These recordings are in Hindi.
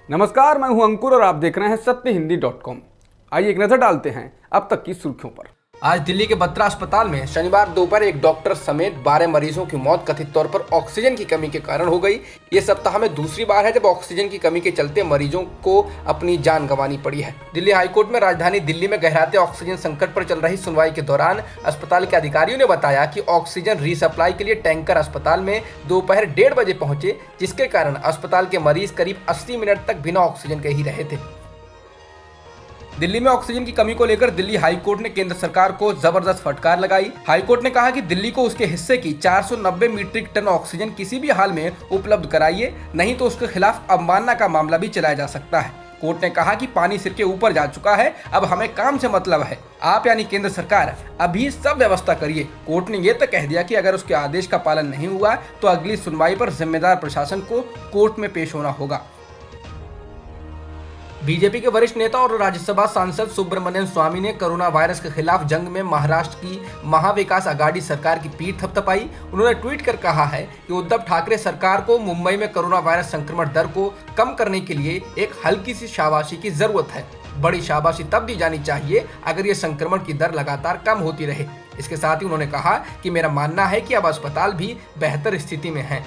नमस्कार, मैं हूं अंकुर और आप देख रहे हैं सत्यहिंदी.com। आइए एक नजर डालते हैं अब तक की सुर्खियों पर। आज दिल्ली के बत्रा अस्पताल में शनिवार दोपहर एक डॉक्टर समेत 12 मरीजों की मौत कथित तौर पर ऑक्सीजन की कमी के कारण हो गई। ये सप्ताह में दूसरी बार है जब ऑक्सीजन की कमी के चलते मरीजों को अपनी जान गंवानी पड़ी है। दिल्ली हाईकोर्ट में राजधानी दिल्ली में गहराते ऑक्सीजन संकट पर चल रही सुनवाई के दौरान अस्पताल के अधिकारियों ने बताया कि ऑक्सीजन रीसप्लाई के लिए टैंकर अस्पताल में दोपहर 1:30 बजे पहुंचे, जिसके कारण अस्पताल के मरीज करीब 80 मिनट तक बिना ऑक्सीजन के ही रहे थे। दिल्ली में ऑक्सीजन की कमी को लेकर दिल्ली हाईकोर्ट ने केंद्र सरकार को जबरदस्त फटकार लगाई। हाईकोर्ट ने कहा कि दिल्ली को उसके हिस्से की 490 मीट्रिक टन ऑक्सीजन किसी भी हाल में उपलब्ध कराइए, नहीं तो उसके खिलाफ अवमानना का मामला भी चलाया जा सकता है। कोर्ट ने कहा कि पानी सिर के ऊपर जा चुका है, अब हमें काम से मतलब है। आप यानी केंद्र सरकार अभी सब व्यवस्था करिए। कोर्ट ने यह तक कह दिया कि अगर उसके आदेश का पालन नहीं हुआ तो अगली सुनवाई पर जिम्मेदार प्रशासन को कोर्ट में पेश होना होगा। बीजेपी के वरिष्ठ नेता और राज्यसभा सांसद सुब्रमण्यम स्वामी ने कोरोना वायरस के खिलाफ जंग में महाराष्ट्र की महाविकास आघाड़ी सरकार की पीठ थपथपाई। उन्होंने ट्वीट कर कहा है कि उद्धव ठाकरे सरकार को मुंबई में कोरोना वायरस संक्रमण दर को कम करने के लिए एक हल्की सी शाबाशी की जरूरत है। बड़ी शाबाशी तब दी जानी चाहिए अगर ये संक्रमण की दर लगातार कम होती रहे। इसके साथ ही उन्होंने कहा कि मेरा मानना है कि अब अस्पताल भी बेहतर स्थिति में है।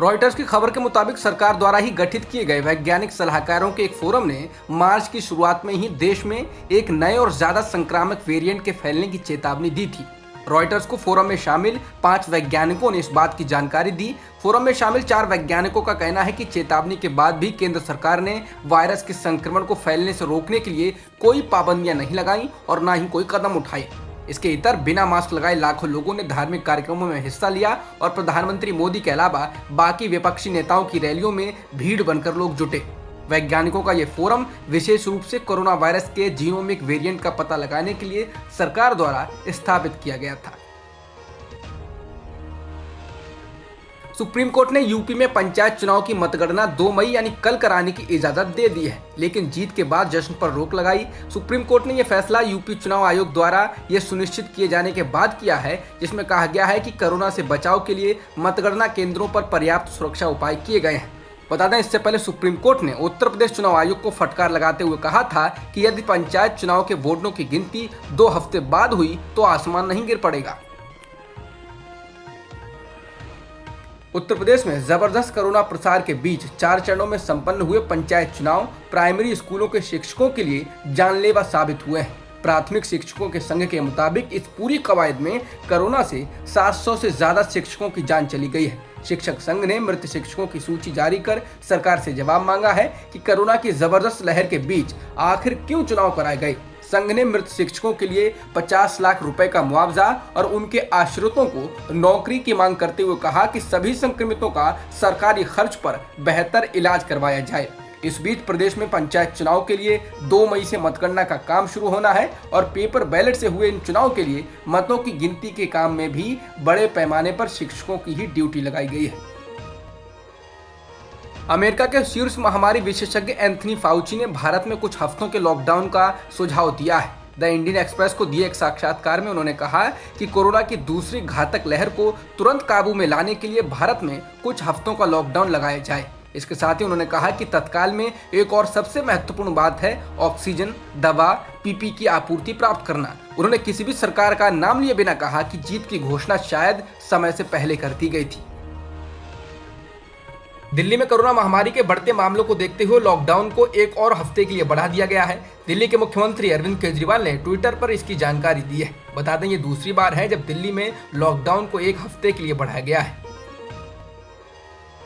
रॉयटर्स की खबर के मुताबिक सरकार द्वारा ही गठित किए गए वैज्ञानिक सलाहकारों के एक फोरम ने मार्च की शुरुआत में ही देश में एक नए और ज्यादा संक्रामक वेरिएंट के फैलने की चेतावनी दी थी। रॉयटर्स को फोरम में शामिल 5 वैज्ञानिकों ने इस बात की जानकारी दी। फोरम में शामिल 4 वैज्ञानिकों का कहना है कि चेतावनी के बाद भी केंद्र सरकार ने वायरस के संक्रमण को फैलने से रोकने के लिए कोई पाबंदियां नहीं लगाई और न ही कोई कदम उठाए। इसके इतर बिना मास्क लगाए लाखों लोगों ने धार्मिक कार्यक्रमों में हिस्सा लिया और प्रधानमंत्री मोदी के अलावा बाकी विपक्षी नेताओं की रैलियों में भीड़ बनकर लोग जुटे। वैज्ञानिकों का यह फोरम विशेष रूप से कोरोना वायरस के जीनोमिक वेरिएंट का पता लगाने के लिए सरकार द्वारा स्थापित किया गया था। सुप्रीम कोर्ट ने यूपी में पंचायत चुनाव की मतगणना 2 मई यानी कल कराने की इजाजत दे दी है, लेकिन जीत के बाद जश्न पर रोक लगाई। सुप्रीम कोर्ट ने यह फैसला यूपी चुनाव आयोग द्वारा यह सुनिश्चित किए जाने के बाद किया है, जिसमें कहा गया है कि कोरोना से बचाव के लिए मतगणना केंद्रों पर पर्याप्त सुरक्षा उपाय किए गए हैं। बता दें, इससे पहले सुप्रीम कोर्ट ने उत्तर प्रदेश चुनाव आयोग को फटकार लगाते हुए कहा था कि यदि पंचायत चुनाव के वोटों की गिनती 2 हफ्ते बाद हुई तो आसमान नहीं गिर पड़ेगा। उत्तर प्रदेश में जबरदस्त कोरोना प्रसार के बीच 4 चरणों में संपन्न हुए पंचायत चुनाव प्राइमरी स्कूलों के शिक्षकों के लिए जानलेवा साबित हुए हैं। प्राथमिक शिक्षकों के संघ के मुताबिक इस पूरी कवायद में कोरोना से 700 से ज्यादा शिक्षकों की जान चली गई है। शिक्षक संघ ने मृत शिक्षकों की सूची जारी कर सरकार से जवाब मांगा है कि कोरोना की जबरदस्त लहर के बीच आखिर क्यों चुनाव कराए गए। संघ ने मृत शिक्षकों के लिए 50 लाख रुपए का मुआवजा और उनके आश्रितों को नौकरी की मांग करते हुए कहा कि सभी संक्रमितों का सरकारी खर्च पर बेहतर इलाज करवाया जाए। इस बीच प्रदेश में पंचायत चुनाव के लिए 2 मई से मतगणना का काम शुरू होना है और पेपर बैलेट से हुए इन चुनाव के लिए मतों की गिनती के काम में भी बड़े पैमाने पर शिक्षकों की ही ड्यूटी लगाई गई है। अमेरिका के शीर्ष महामारी विशेषज्ञ एंथनी फाउची ने भारत में कुछ हफ्तों के लॉकडाउन का सुझाव दिया है। द इंडियन एक्सप्रेस को दिए एक साक्षात्कार में उन्होंने कहा कि कोरोना की दूसरी घातक लहर को तुरंत काबू में लाने के लिए भारत में कुछ हफ्तों का लॉकडाउन लगाया जाए। इसके साथ ही उन्होंने कहा कि तत्काल में एक और सबसे महत्वपूर्ण बात है ऑक्सीजन, दवा, पीपी की आपूर्ति प्राप्त करना। उन्होंने किसी भी सरकार का नाम लिए बिना कहा कि जीत की घोषणा शायद समय से पहले कर दी गई थी। दिल्ली में कोरोना महामारी के बढ़ते मामलों को देखते हुए लॉकडाउन को एक और हफ्ते के लिए बढ़ा दिया गया है। दिल्ली के मुख्यमंत्री अरविंद केजरीवाल ने ट्विटर पर इसकी जानकारी दी है। बता दें, ये दूसरी बार है जब दिल्ली में लॉकडाउन को 1 हफ्ते के लिए बढ़ाया गया है।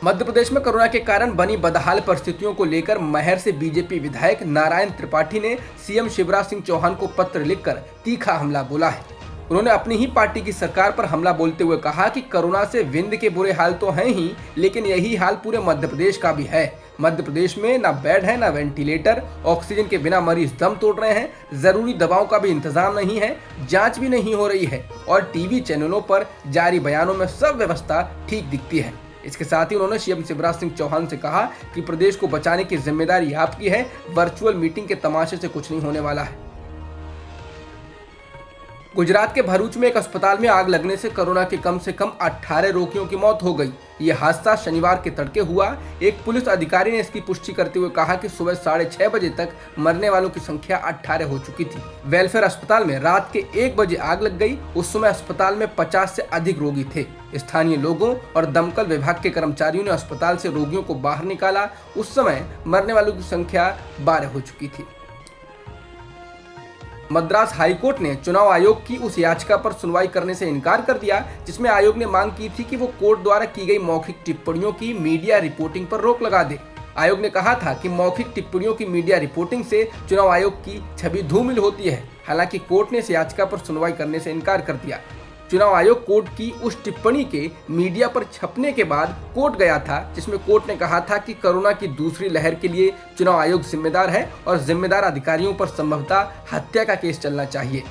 मध्य प्रदेश में कोरोना के कारण बनी बदहाल परिस्थितियों को लेकर महर से बीजेपी विधायक नारायण त्रिपाठी ने सीएम शिवराज सिंह चौहान को पत्र लिखकर तीखा हमला बोला है। उन्होंने अपनी ही पार्टी की सरकार पर हमला बोलते हुए कहा कि कोरोना से विंध्य के बुरे हाल तो हैं ही, लेकिन यही हाल पूरे मध्य प्रदेश का भी है। मध्य प्रदेश में ना बेड है, ना वेंटिलेटर, ऑक्सीजन के बिना मरीज दम तोड़ रहे हैं, जरूरी दवाओं का भी इंतजाम नहीं है, जांच भी नहीं हो रही है और टीवी चैनलों पर जारी बयानों में सब व्यवस्था ठीक दिखती है। इसके साथ ही उन्होंने सीएम शिवराज सिंह चौहान से कहा कि प्रदेश को बचाने की जिम्मेदारी आपकी है, वर्चुअल मीटिंग के तमाशे से कुछ नहीं होने वाला है। गुजरात के भरूच में एक अस्पताल में आग लगने से कोरोना के कम से कम 18 रोगियों की मौत हो गई। ये हादसा शनिवार के तड़के हुआ। एक पुलिस अधिकारी ने इसकी पुष्टि करते हुए कहा कि सुबह 6:30 बजे तक मरने वालों की संख्या 18 हो चुकी थी। वेलफेयर अस्पताल में रात के 1 बजे आग लग गई। उस समय अस्पताल में 50 से अधिक रोगी थे। स्थानीय लोगों और दमकल विभाग के कर्मचारियों ने अस्पताल से रोगियों को बाहर निकाला। उस समय मरने वालों की संख्या 12 हो चुकी थी। मद्रास हाईकोर्ट ने चुनाव आयोग की उस याचिका पर सुनवाई करने से इनकार कर दिया जिसमें आयोग ने मांग की थी कि वो कोर्ट द्वारा की गई मौखिक टिप्पणियों की मीडिया रिपोर्टिंग पर रोक लगा दे। आयोग ने कहा था कि मौखिक टिप्पणियों की मीडिया रिपोर्टिंग से चुनाव आयोग की छवि धूमिल होती है। हालांकि कोर्ट ने इस याचिका पर सुनवाई करने से इनकार कर दिया। चुनाव आयोग कोर्ट की उस टिप्पणी के मीडिया पर छपने के बाद कोर्ट गया था जिसमें कोर्ट ने कहा था कि कोरोना की दूसरी लहर के लिए चुनाव आयोग जिम्मेदार है और जिम्मेदार अधिकारियों पर संभवतः हत्या का केस चलना चाहिए।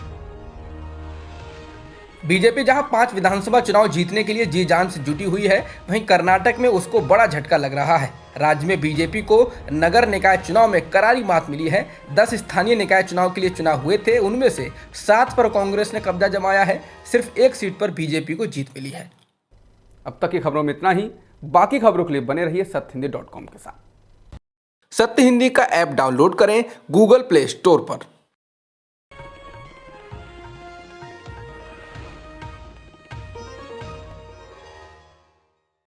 बीजेपी जहां 5 विधानसभा चुनाव जीतने के लिए जी जान से जुटी हुई है, वहीं कर्नाटक में उसको बड़ा झटका लग रहा है। राज्य में बीजेपी को नगर निकाय चुनाव में करारी मात मिली है। 10 स्थानीय निकाय चुनाव के लिए चुनाव हुए थे, उनमें से 7 पर कांग्रेस ने कब्जा जमाया है। सिर्फ 1 सीट पर बीजेपी को जीत मिली है। अब तक की खबरों में इतना ही। बाकी खबरों के लिए बने रहिए सत्यहिंदी.com के साथ। सत्य हिंदी का ऐप डाउनलोड करें गूगल प्ले स्टोर पर।